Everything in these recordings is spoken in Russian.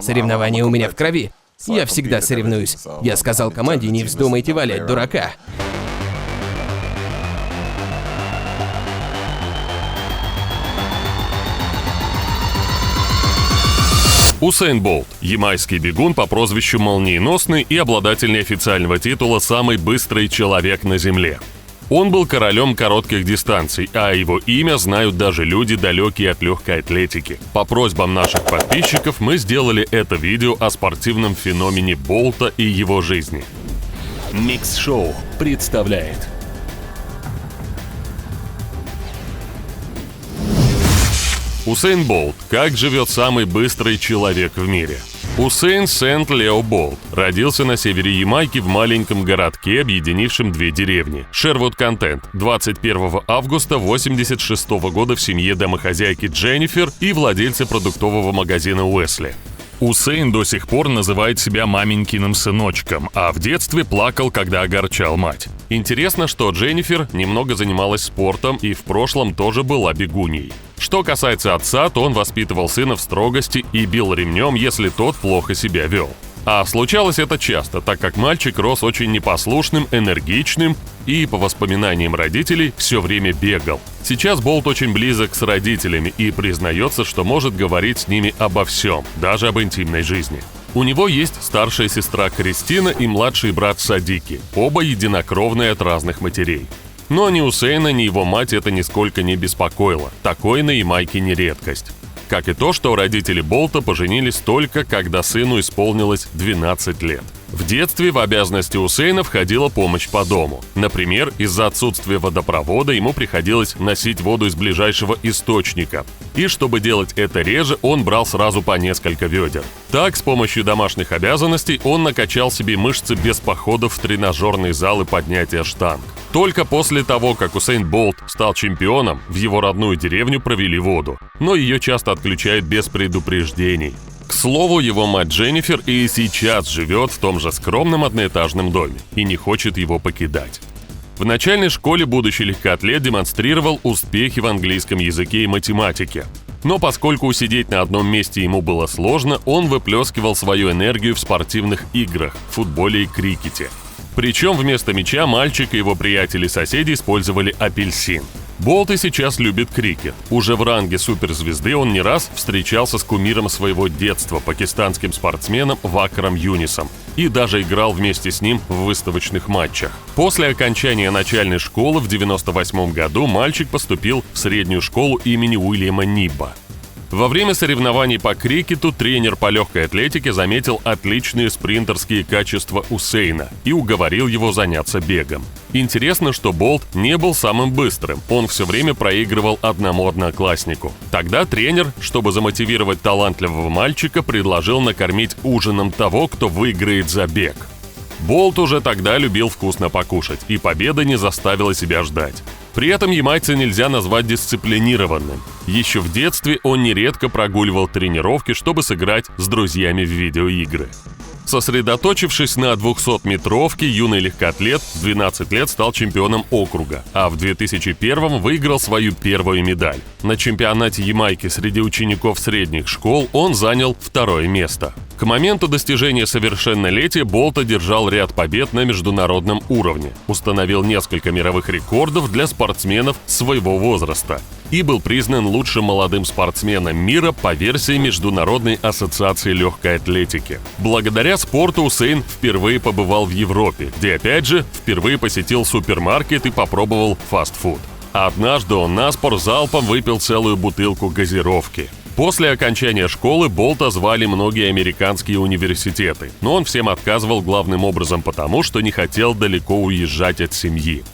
Соревнования у меня в крови. Я всегда соревнуюсь. Я сказал команде, не вздумайте валять дурака. Усейн Болт – ямайский бегун по прозвищу Молниеносный и обладатель неофициального титула «Самый быстрый человек на Земле». Он был королем коротких дистанций, а его имя знают даже люди, далекие от легкой атлетики. По просьбам наших подписчиков мы сделали это видео о спортивном феномене Болта и его жизни. Микс-шоу представляет. Усейн Болт. Как живет самый быстрый человек в мире? Усейн Сент-Лео Болт родился на севере Ямайки в маленьком городке, объединившем две деревни. Шервуд-Контент 21 августа 1986 года в семье домохозяйки Дженнифер и владельца продуктового магазина Уэсли. Усейн до сих пор называет себя маменькиным сыночком, а в детстве плакал, когда огорчал мать. Интересно, что Дженнифер немного занималась спортом и в прошлом тоже была бегуньей. Что касается отца, то он воспитывал сына в строгости и бил ремнем, если тот плохо себя вел. А случалось это часто, так как мальчик рос очень непослушным, энергичным и, по воспоминаниям родителей, все время бегал. Сейчас Болт очень близок с родителями и признается, что может говорить с ними обо всем, даже об интимной жизни. У него есть старшая сестра Кристина и младший брат Садики, оба единокровные от разных матерей. Но ни Усейна, ни его мать это нисколько не беспокоило. Такое на Ямайке не редкость. Как и то, что родители Болта поженились только, когда сыну исполнилось 12 лет. В детстве в обязанности Усейна входила помощь по дому. Например, из-за отсутствия водопровода ему приходилось носить воду из ближайшего источника. И чтобы делать это реже, он брал сразу по несколько ведер. Так, с помощью домашних обязанностей он накачал себе мышцы без походов в тренажерный зал и поднятия штанг. Только после того, как Усейн Болт стал чемпионом, в его родную деревню провели воду. Но ее часто отключают без предупреждений. К слову, его мать Дженнифер и сейчас живет в том же скромном одноэтажном доме и не хочет его покидать. В начальной школе будущий легкоатлет демонстрировал успехи в английском языке и математике. Но поскольку усидеть на одном месте ему было сложно, он выплескивал свою энергию в спортивных играх, футболе и крикете. Причем вместо мяча мальчик и его приятели-соседи использовали апельсин. Болт и сейчас любит крикет. Уже в ранге суперзвезды он не раз встречался с кумиром своего детства, пакистанским спортсменом Вакаром Юнисом, и даже играл вместе с ним в выставочных матчах. После окончания начальной школы в 1998 году мальчик поступил в среднюю школу имени Уильяма Нибба. Во время соревнований по крикету тренер по легкой атлетике заметил отличные спринтерские качества Усейна и уговорил его заняться бегом. Интересно, что Болт не был самым быстрым, он все время проигрывал одному однокласснику. Тогда тренер, чтобы замотивировать талантливого мальчика, предложил накормить ужином того, кто выиграет забег. Болт уже тогда любил вкусно покушать, и победа не заставила себя ждать. При этом ямайца нельзя назвать дисциплинированным. Еще в детстве он нередко прогуливал тренировки, чтобы сыграть с друзьями в видеоигры. Сосредоточившись на 200-метровке, юный легкоатлет в 12 лет стал чемпионом округа, а в 2001 выиграл свою первую медаль. На чемпионате Ямайки среди учеников средних школ он занял второе место. К моменту достижения совершеннолетия Болт одержал ряд побед на международном уровне, установил несколько мировых рекордов для спортсменов своего возраста и был признан лучшим молодым спортсменом мира по версии Международной ассоциации легкой атлетики. Благодаря спорту Усейн впервые побывал в Европе, где опять же впервые посетил супермаркет и попробовал фастфуд. Однажды он наспор залпом выпил целую бутылку газировки. После окончания школы Болта звали многие американские университеты, но он всем отказывал главным образом потому, что не хотел далеко уезжать от семьи.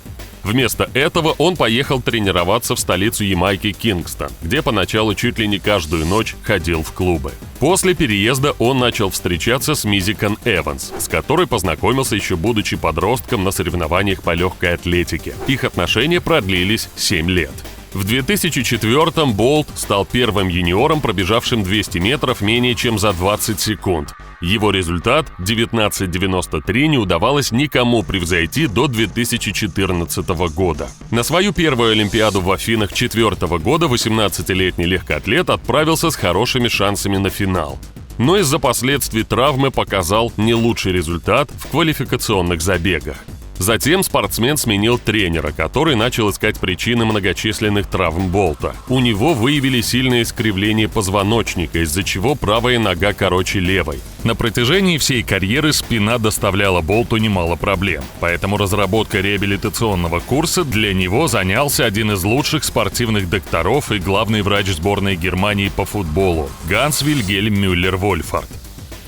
Вместо этого он поехал тренироваться в столицу Ямайки Кингстон, где поначалу чуть ли не каждую ночь ходил в клубы. После переезда он начал встречаться с Мизикан Эванс, с которой познакомился еще будучи подростком на соревнованиях по легкой атлетике. Их отношения продлились 7 лет. В 2004-м Болт стал первым юниором, пробежавшим 200 метров менее чем за 20 секунд. Его результат 19.93 не удавалось никому превзойти до 2014 года. На свою первую Олимпиаду в Афинах 2004 года 18-летний легкоатлет отправился с хорошими шансами на финал. но из-за последствий травмы показал не лучший результат в квалификационных забегах. Затем спортсмен сменил тренера, который начал искать причины многочисленных травм Болта. У него выявили сильное искривление позвоночника, из-за чего правая нога короче левой. На протяжении всей карьеры спина доставляла Болту немало проблем, поэтому разработкой реабилитационного курса для него занялся один из лучших спортивных докторов и главный врач сборной Германии по футболу Ганс Вильгельм Мюллер-Вольфард.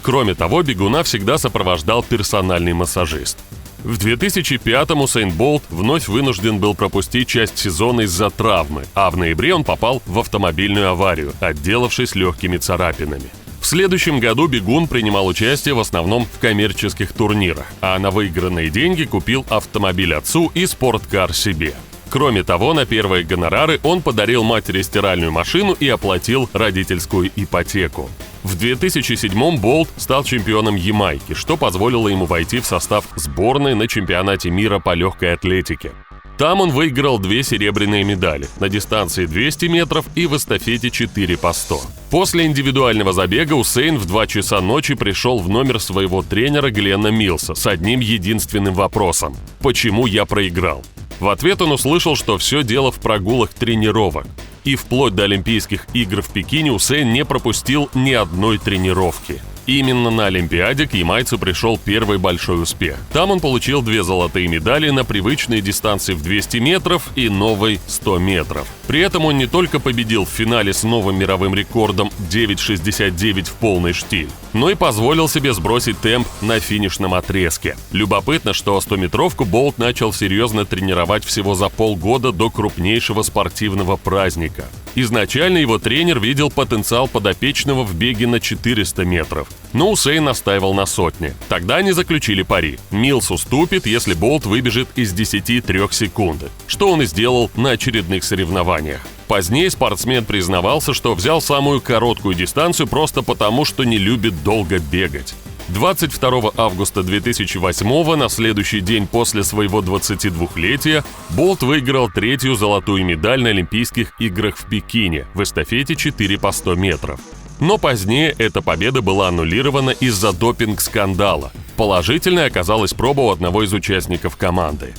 Кроме того, бегуна всегда сопровождал персональный массажист. В 2005-м Усейн Болт вновь вынужден был пропустить часть сезона из-за травмы, а в ноябре он попал в автомобильную аварию, отделавшись легкими царапинами. В следующем году бегун принимал участие в основном в коммерческих турнирах, а на выигранные деньги купил автомобиль отцу и спорткар себе. Кроме того, на первые гонорары он подарил матери стиральную машину и оплатил родительскую ипотеку. В 2007-м Болт стал чемпионом Ямайки, что позволило ему войти в состав сборной на чемпионате мира по легкой атлетике. Там он выиграл 2 серебряные медали на дистанции 200 метров и в эстафете 4 по 100. После индивидуального забега Усейн в 2 часа ночи пришел в номер своего тренера Гленна Милса с одним единственным вопросом: «Почему я проиграл?». В ответ он услышал, что все дело в прогулах тренировок. И вплоть до Олимпийских игр в Пекине Усейн не пропустил ни одной тренировки. Именно на Олимпиаде к ямайцу пришел первый большой успех. Там он получил 2 золотые медали на привычной дистанции в 200 метров и новой 100 метров. При этом он не только победил в финале с новым мировым рекордом 9:69 в полный штиль, но и позволил себе сбросить темп на финишном отрезке. Любопытно, что 100-метровку Болт начал серьезно тренировать всего за полгода до крупнейшего спортивного праздника. Изначально его тренер видел потенциал подопечного в беге на 400 метров, но Усейн настаивал на 100. Тогда они заключили пари. Милс уступит, если Болт выбежит из 10 3 секунды, что он и сделал на очередных соревнованиях. Позднее спортсмен признавался, что взял самую короткую дистанцию просто потому, что не любит долго бегать. 22 августа 2008-го, на следующий день после своего 22-летия, Болт выиграл 3-ю золотую медаль на Олимпийских играх в Пекине в эстафете 4 по 100 метров. Но позднее эта победа была аннулирована из-за допинг-скандала. Положительной оказалась проба у одного из участников команды.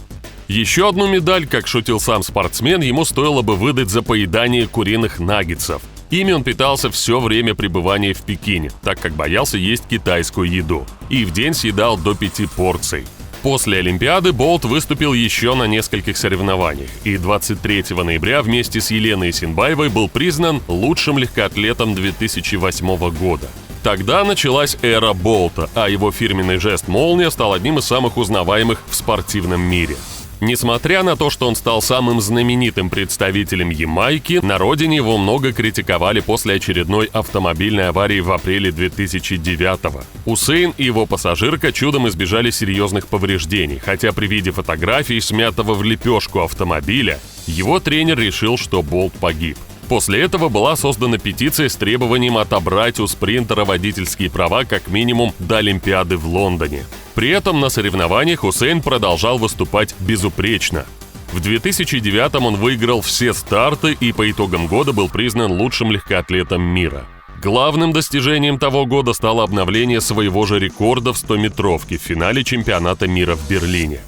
Еще одну медаль, как шутил сам спортсмен, ему стоило бы выдать за поедание куриных наггетсов. Ими он питался все время пребывания в Пекине, так как боялся есть китайскую еду, и в день съедал до 5 порций. После Олимпиады Болт выступил еще на нескольких соревнованиях, и 23 ноября вместе с Еленой Синбаевой был признан лучшим легкоатлетом 2008 года. Тогда началась эра Болта, а его фирменный жест «молния» стал одним из самых узнаваемых в спортивном мире. Несмотря на то, что он стал самым знаменитым представителем Ямайки, на родине его много критиковали после очередной автомобильной аварии в апреле 2009-го. Усейн и его пассажирка чудом избежали серьезных повреждений, хотя при виде фотографий смятого в лепешку автомобиля, его тренер решил, что Болт погиб. После этого была создана петиция с требованием отобрать у спринтера водительские права как минимум до Олимпиады в Лондоне. При этом на соревнованиях Усейн продолжал выступать безупречно. В 2009-м он выиграл все старты и по итогам года был признан лучшим легкоатлетом мира. Главным достижением того года стало обновление своего же рекорда в 100-метровке в финале чемпионата мира в Берлине.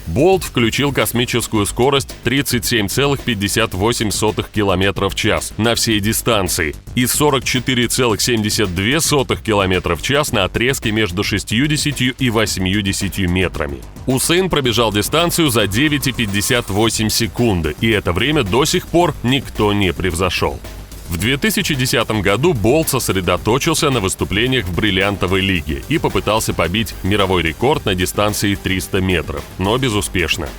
Болт включил космическую скорость 37,58 км в час на всей дистанции и 44,72 км в час на отрезке между 60 и 80 метрами. Усейн пробежал дистанцию за 9,58 секунды, и это время до сих пор никто не превзошел. В 2010 году Болт сосредоточился на выступлениях в бриллиантовой лиге и попытался побить мировой рекорд на дистанции 300 метров, но безуспешно.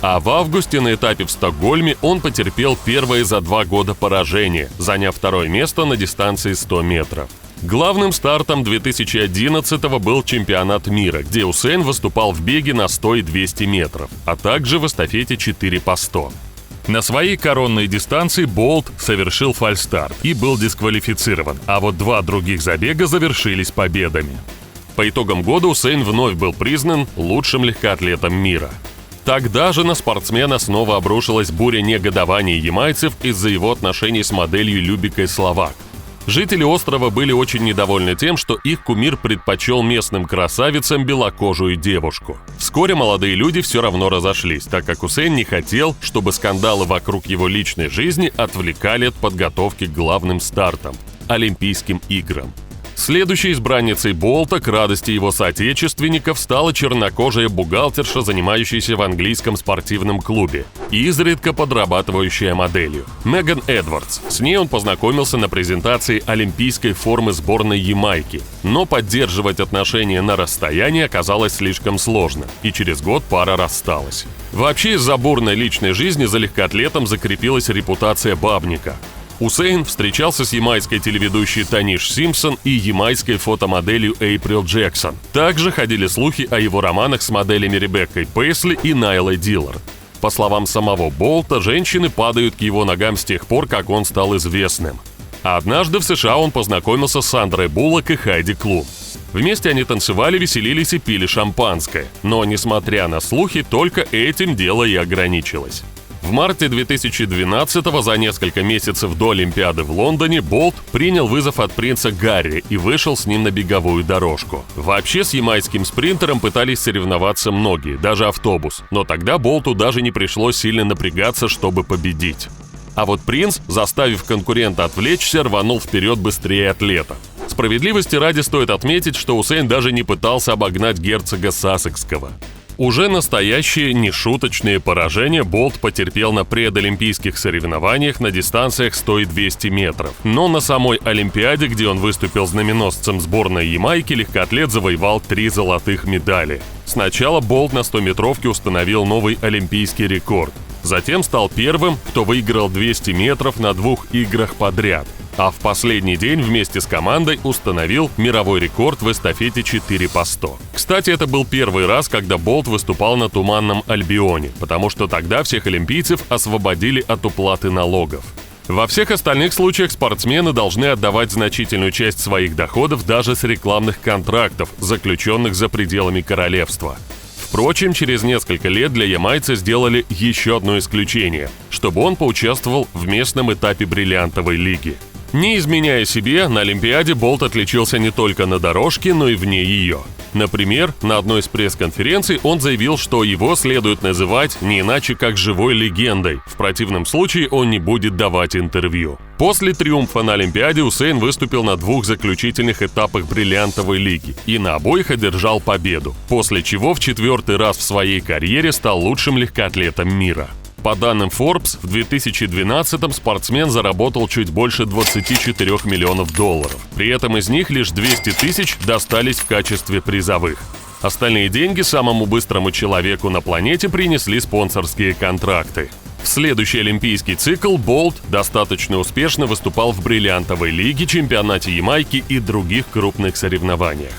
А в августе на этапе в Стокгольме он потерпел первое за 2 года поражение, заняв 2-е место на дистанции 100 метров. Главным стартом 2011-го был чемпионат мира, где Усейн выступал в беге на 100 и 200 метров, а также в эстафете 4 по 100. На своей коронной дистанции Болт совершил фальстарт и был дисквалифицирован, а вот 2 других забега завершились победами. По итогам года Усейн вновь был признан лучшим легкоатлетом мира. Тогда же на спортсмена снова обрушилась буря негодования ямайцев из-за его отношений с моделью Любикой Словак. Жители острова были очень недовольны тем, что их кумир предпочел местным красавицам белокожую девушку. Вскоре молодые люди все равно разошлись, так как Усейн не хотел, чтобы скандалы вокруг его личной жизни отвлекали от подготовки к главным стартам – Олимпийским играм. Следующей избранницей Болта, к радости его соотечественников, стала чернокожая бухгалтерша, занимающаяся в английском спортивном клубе и изредка подрабатывающая моделью – Меган Эдвардс. С ней он познакомился на презентации олимпийской формы сборной Ямайки, но поддерживать отношения на расстоянии оказалось слишком сложно, и через год пара рассталась. Вообще, из-за бурной личной жизни за легкоатлетом закрепилась репутация бабника. Усейн встречался с ямайской телеведущей Таниш Симпсон и ямайской фотомоделью Эйприл Джексон. Также ходили слухи о его романах с моделями Ребеккой Пейсли и Найлой Диллард. По словам самого Болта, женщины падают к его ногам с тех пор, как он стал известным. А однажды в США он познакомился с Сандрой Буллок и Хайди Клум. Вместе они танцевали, веселились и пили шампанское. Но, несмотря на слухи, только этим дело и ограничилось. В марте 2012-го, за несколько месяцев до Олимпиады в Лондоне, Болт принял вызов от принца Гарри и вышел с ним на беговую дорожку. Вообще, с ямайским спринтером пытались соревноваться многие, даже автобус. Но тогда Болту даже не пришлось сильно напрягаться, чтобы победить. А вот принц, заставив конкурента отвлечься, рванул вперед быстрее атлета. Справедливости ради стоит отметить, что Усейн даже не пытался обогнать герцога Сассекского. Уже настоящие нешуточные поражения Болт потерпел на предолимпийских соревнованиях на дистанциях 100 и 200 метров. Но на самой Олимпиаде, где он выступил знаменосцем сборной Ямайки, легкоатлет завоевал 3 золотых медали. Сначала Болт на 100-метровке установил новый олимпийский рекорд. Затем стал первым, кто выиграл 200 метров на 2 играх подряд. А в последний день вместе с командой установил мировой рекорд в эстафете 4 по 100. Кстати, это был первый раз, когда Болт выступал на Туманном Альбионе, потому что тогда всех олимпийцев освободили от уплаты налогов. Во всех остальных случаях спортсмены должны отдавать значительную часть своих доходов даже с рекламных контрактов, заключенных за пределами королевства. Впрочем, через несколько лет для ямайца сделали еще одно исключение, чтобы он поучаствовал в местном этапе бриллиантовой лиги. Не изменяя себе, на Олимпиаде Болт отличился не только на дорожке, но и вне ее. Например, на одной из пресс-конференций он заявил, что его следует называть не иначе как живой легендой, в противном случае он не будет давать интервью. После триумфа на Олимпиаде Усейн выступил на 2 заключительных этапах бриллиантовой лиги и на обоих одержал победу, после чего в 4-й раз в своей карьере стал лучшим легкоатлетом мира. По данным Forbes, в 2012-м спортсмен заработал чуть больше 24 миллионов долларов. При этом из них лишь 200 тысяч достались в качестве призовых. Остальные деньги самому быстрому человеку на планете принесли спонсорские контракты. В следующий олимпийский цикл Болт достаточно успешно выступал в бриллиантовой лиге, чемпионате Ямайки и других крупных соревнованиях.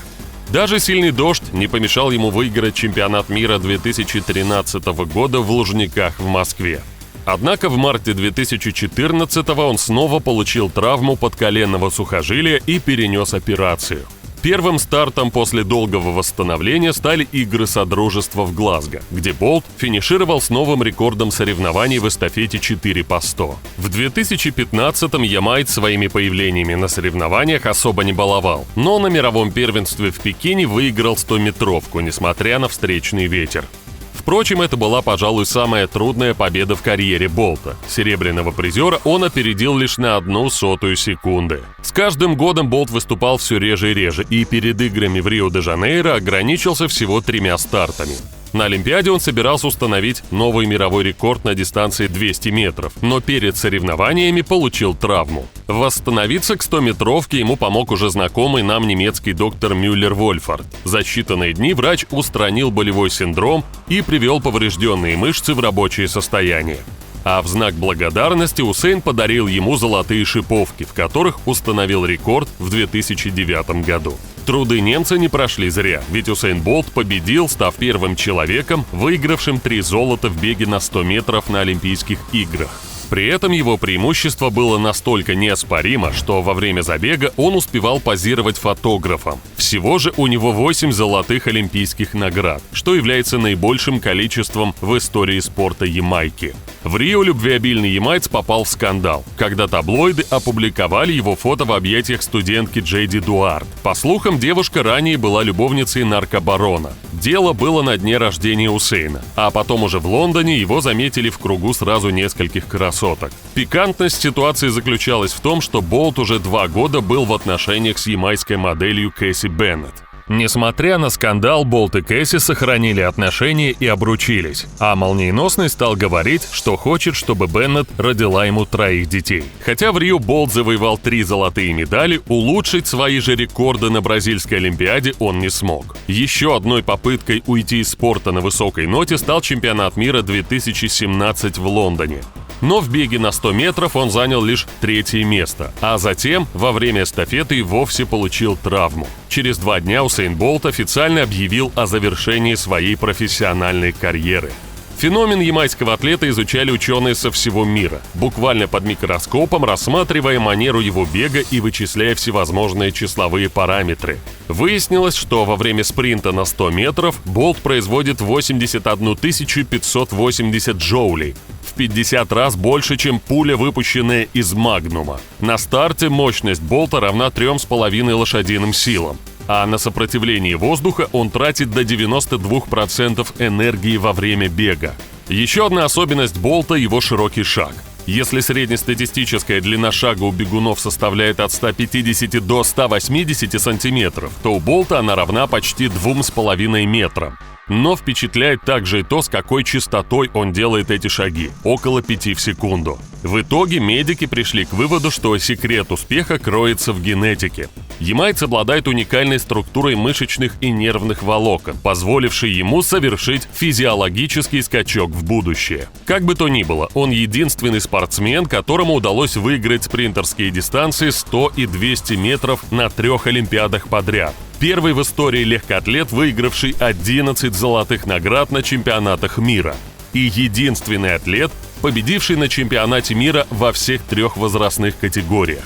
Даже сильный дождь не помешал ему выиграть чемпионат мира 2013 года в Лужниках в Москве. Однако в марте 2014-го он снова получил травму подколенного сухожилия и перенес операцию. Первым стартом после долгого восстановления стали Игры Содружества в Глазго, где Болт финишировал с новым рекордом соревнований в эстафете 4 по 100. В 2015-м ямайц своими появлениями на соревнованиях особо не баловал, но на мировом первенстве в Пекине выиграл 100-метровку, несмотря на встречный ветер. Впрочем, это была, пожалуй, самая трудная победа в карьере Болта. Серебряного призера он опередил лишь на 0,01 секунды. С каждым годом Болт выступал все реже и реже, и перед играми в Рио-де-Жанейро ограничился всего 3 стартами. На Олимпиаде он собирался установить новый мировой рекорд на дистанции 200 метров, но перед соревнованиями получил травму. Восстановиться к 100-метровке ему помог уже знакомый нам немецкий доктор Мюллер-Вольфард. За считанные дни врач устранил болевой синдром и привел поврежденные мышцы в рабочее состояние. А в знак благодарности Усейн подарил ему золотые шиповки, в которых установил рекорд в 2009 году. Труды немца не прошли зря, ведь Усейн Болт победил, став первым человеком, выигравшим 3 золота в беге на 100 метров на Олимпийских играх. При этом его преимущество было настолько неоспоримо, что во время забега он успевал позировать фотографом. Всего же у него 8 золотых олимпийских наград, что является наибольшим количеством в истории спорта Ямайки. В Рио любвеобильный ямайц попал в скандал, когда таблоиды опубликовали его фото в объятиях студентки Джейди Дуарт. По слухам, девушка ранее была любовницей наркобарона. Дело было на дне рождения Усейна, а потом уже в Лондоне его заметили в кругу сразу нескольких красоток. Пикантность ситуации заключалась в том, что Болт уже 2 года был в отношениях с ямайской моделью Кэсси Беннет. Несмотря на скандал, Болт и Кэсси сохранили отношения и обручились, а молниеносный стал говорить, что хочет, чтобы Беннет родила ему 3 детей. Хотя в Рио Болт завоевал 3 золотые медали, улучшить свои же рекорды на Бразильской Олимпиаде он не смог. Еще одной попыткой уйти из спорта на высокой ноте стал чемпионат мира 2017 в Лондоне. Но в беге на 100 метров он занял лишь 3-е место, а затем во время эстафеты и вовсе получил травму. Через 2 дня Усейн Болт официально объявил о завершении своей профессиональной карьеры. Феномен ямайского атлета изучали ученые со всего мира, буквально под микроскопом рассматривая манеру его бега и вычисляя всевозможные числовые параметры. Выяснилось, что во время спринта на 100 метров Болт производит 81 580 джоулей, в 50 раз больше, чем пуля, выпущенная из Магнума. На старте мощность Болта равна 3,5 лошадиным силам, а на сопротивлении воздуха он тратит до 92% энергии во время бега. Еще одна особенность Болта – его широкий шаг. Если среднестатистическая длина шага у бегунов составляет от 150 до 180 сантиметров, то у Болта она равна почти 2,5 метрам. Но впечатляет также и то, с какой частотой он делает эти шаги – около 5 в секунду. В итоге медики пришли к выводу, что секрет успеха кроется в генетике. Ямайц обладает уникальной структурой мышечных и нервных волокон, позволившей ему совершить физиологический скачок в будущее. Как бы то ни было, он единственный спортсмен, которому удалось выиграть спринтерские дистанции 100 и 200 метров на 3 Олимпиадах подряд. Первый в истории легкоатлет, выигравший 11 золотых наград на чемпионатах мира. И единственный атлет, победивший на чемпионате мира во всех 3 возрастных категориях.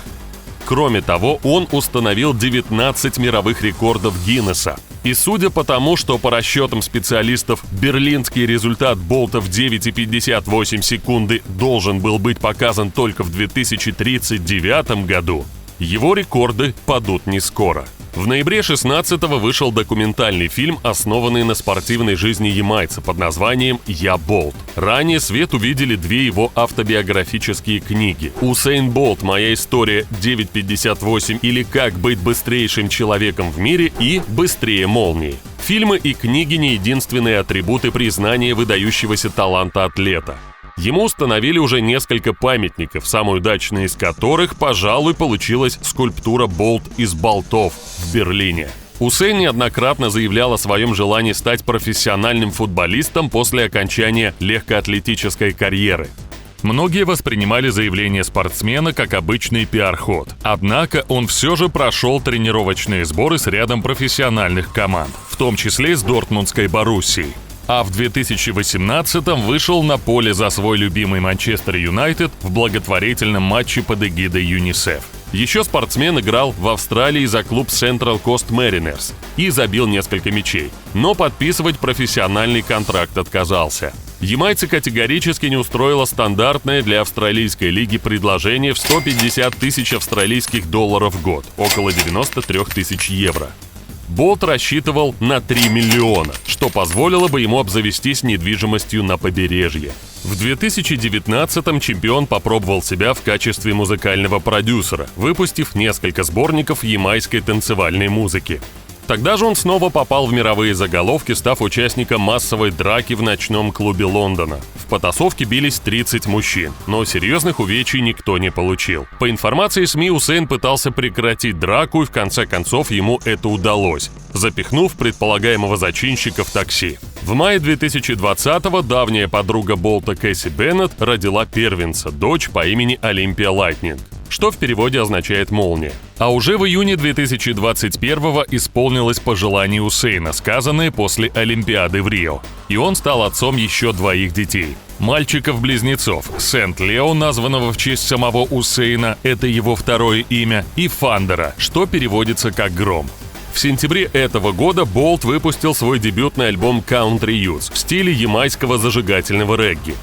Кроме того, он установил 19 мировых рекордов Гиннесса. И судя по тому, что по расчетам специалистов берлинский результат Болта в 9,58 секунды должен был быть показан только в 2039 году, его рекорды падут не скоро. В ноябре 16-го вышел документальный фильм, основанный на спортивной жизни ямайца под названием «Я Болт». Ранее свет увидели 2 его автобиографические книги «Усейн Болт. Моя история 9.58» или «Как быть быстрейшим человеком в мире» и «Быстрее молнии». Фильмы и книги не единственные атрибуты признания выдающегося таланта атлета. Ему установили уже несколько памятников, самой удачной из которых, пожалуй, получилась скульптура «Болт из болтов» в Берлине. Усейн неоднократно заявлял о своем желании стать профессиональным футболистом после окончания легкоатлетической карьеры. Многие воспринимали заявление спортсмена как обычный пиар-ход. Однако он все же прошел тренировочные сборы с рядом профессиональных команд, в том числе с Дортмундской Боруссией. А в 2018-м вышел на поле за свой любимый Манчестер Юнайтед в благотворительном матче под эгидой ЮНИСЕФ. Еще спортсмен играл в Австралии за клуб Central Coast Mariners и забил несколько мячей, но подписывать профессиональный контракт отказался. Ямайца категорически не устроило стандартное для австралийской лиги предложение в 150 тысяч австралийских долларов в год, около 93 тысяч евро. Болт рассчитывал на 3 миллиона, что позволило бы ему обзавестись недвижимостью на побережье. В 2019-м чемпион попробовал себя в качестве музыкального продюсера, выпустив несколько сборников ямайской танцевальной музыки. Тогда же он снова попал в мировые заголовки, став участником массовой драки в ночном клубе Лондона. В потасовке бились 30 мужчин, но серьезных увечий никто не получил. По информации СМИ, Усейн пытался прекратить драку, и в конце концов ему это удалось, запихнув предполагаемого зачинщика в такси. В мае 2020-го давняя подруга Болта Кэсси Беннет родила первенца, дочь по имени Олимпия Лайтнинг, что в переводе означает «молния». А уже в июне 2021-го исполнилось пожелание Усейна, сказанное после Олимпиады в Рио. И он стал отцом еще 2 детей. Мальчиков-близнецов – Сент-Лео, названного в честь самого Усейна, это его 2-е имя, и Фандера, что переводится как «гром». В В сентябре этого года Болт выпустил свой дебютный альбом Country Youth в стиле ямайского зажигательного регги.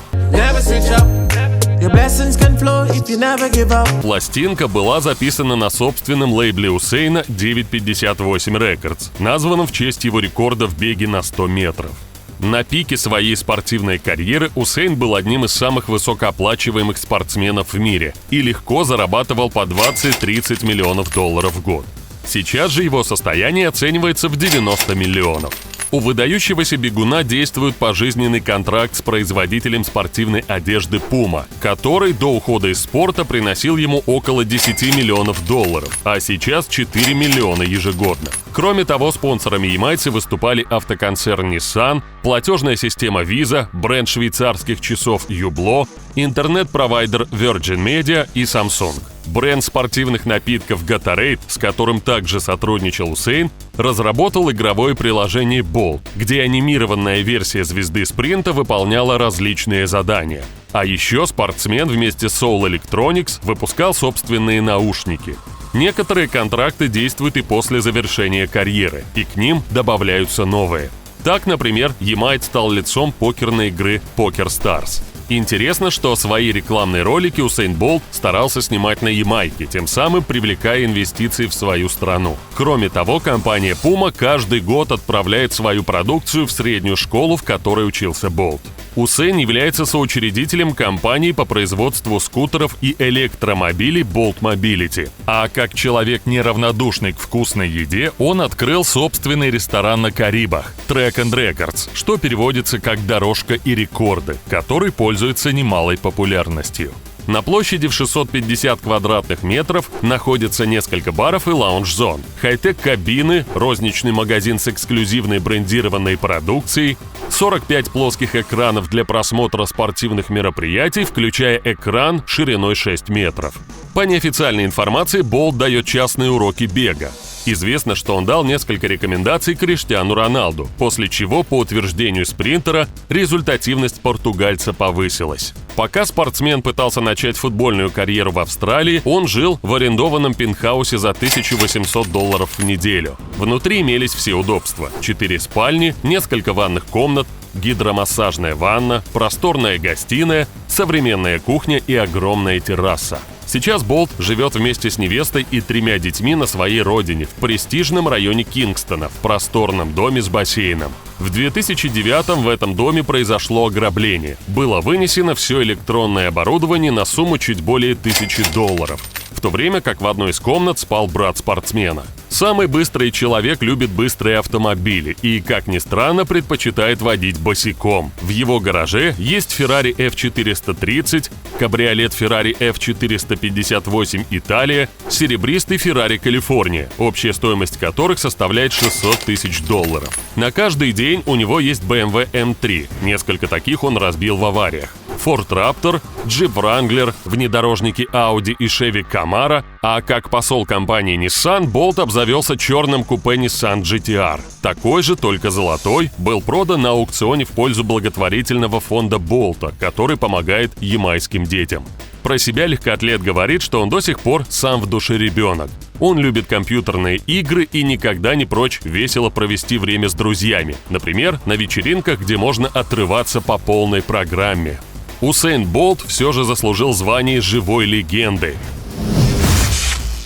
Пластинка была записана на собственном лейбле Усейна 958 Records, названном в честь его рекорда в беге на 100 метров. На пике своей спортивной карьеры Усейн был одним из самых высокооплачиваемых спортсменов в мире и легко зарабатывал по 20-30 миллионов долларов в год. Сейчас же его состояние оценивается в 90 миллионов. У выдающегося бегуна действует пожизненный контракт с производителем спортивной одежды Puma, который до ухода из спорта приносил ему около 10 миллионов долларов, а сейчас 4 миллиона ежегодно. Кроме того, спонсорами ямайцы выступали автоконцерн Nissan, платежная система Visa, бренд швейцарских часов Hublot, интернет-провайдер Virgin Media и Samsung. Бренд спортивных напитков Gatorade, с которым также сотрудничал Усейн, разработал игровое приложение Bolt, где анимированная версия звезды спринта выполняла различные задания. А еще спортсмен вместе с Soul Electronics выпускал собственные наушники. Некоторые контракты действуют и после завершения карьеры, и к ним добавляются новые. Так, например, ямайц стал лицом покерной игры Poker Stars. Интересно, что свои рекламные ролики Усейн Болт старался снимать на Ямайке, тем самым привлекая инвестиции в свою страну. Кроме того, компания Puma каждый год отправляет свою продукцию в среднюю школу, в которой учился Болт. Усейн является соучредителем компании по производству скутеров и электромобилей Bolt Mobility. А как человек неравнодушный к вкусной еде, он открыл собственный ресторан на Карибах – Track and Records, что переводится как «дорожка и рекорды», который пользуется немалой популярностью. На площади в 650 квадратных метров находится несколько баров и лаунж-зон, хай-тек кабины, розничный магазин с эксклюзивной брендированной продукцией, 45 плоских экранов для просмотра спортивных мероприятий, включая экран шириной 6 метров. По неофициальной информации, Болт дает частные уроки бега. Известно, что он дал несколько рекомендаций Криштиану Роналду, после чего, по утверждению спринтера, результативность португальца повысилась. Пока спортсмен пытался начать футбольную карьеру в Австралии, он жил в арендованном пентхаусе за $1800 в неделю. Внутри имелись все удобства – 4 спальни, несколько ванных комнат, гидромассажная ванна, просторная гостиная, современная кухня и огромная терраса. Сейчас Болт живет вместе с невестой и 3 детьми на своей родине, в престижном районе Кингстона, в просторном доме с бассейном. В 2009-м в этом доме произошло ограбление. Было вынесено все электронное оборудование на сумму чуть более $1000, в то время как в одной из комнат спал брат спортсмена. Самый быстрый человек любит быстрые автомобили и, как ни странно, предпочитает водить босиком. В его гараже есть Ferrari F430, кабриолет Ferrari F458 Италия, серебристый Ferrari Калифорния, общая стоимость которых составляет $600 000. На каждый день у него есть BMW M3, несколько таких он разбил в авариях. Ford Raptor, Jeep Wrangler, внедорожники Audi и Chevy Camaro, а как посол компании Nissan, Болт обзавелся черным купе Nissan GT-R. Такой же, только золотой, был продан на аукционе в пользу благотворительного фонда Болта, который помогает ямайским детям. Про себя легкоатлет говорит, что он до сих пор сам в душе ребенок. Он любит компьютерные игры и никогда не прочь весело провести время с друзьями, например, на вечеринках, где можно отрываться по полной программе. Усейн Болт все же заслужил звание живой легенды.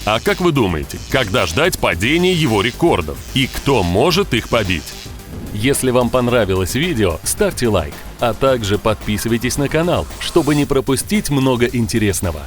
А как вы думаете, когда ждать падения его рекордов? И кто может их побить? Если вам понравилось видео, ставьте лайк, а также подписывайтесь на канал, чтобы не пропустить много интересного.